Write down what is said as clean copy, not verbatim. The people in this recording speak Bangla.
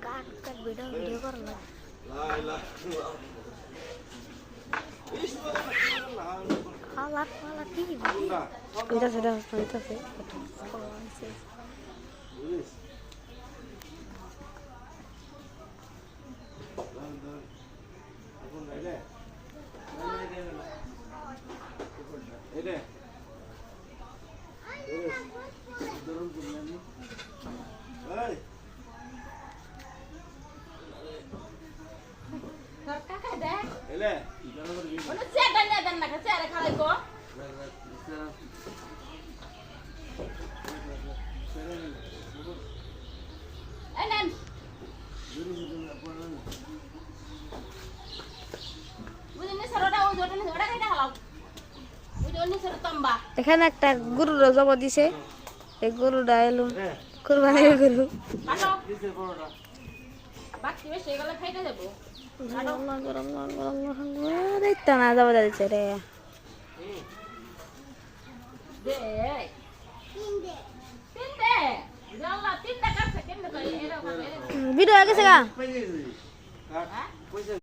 কাট ভিডিও করো না খালা কি এটা সেটা হইতাছে এখানে একটা গরুর জবা দিছে এই গরুটা এলো কুরবানির গরু না যাবো দিচ্ছে রে ভিডিও গেছে গা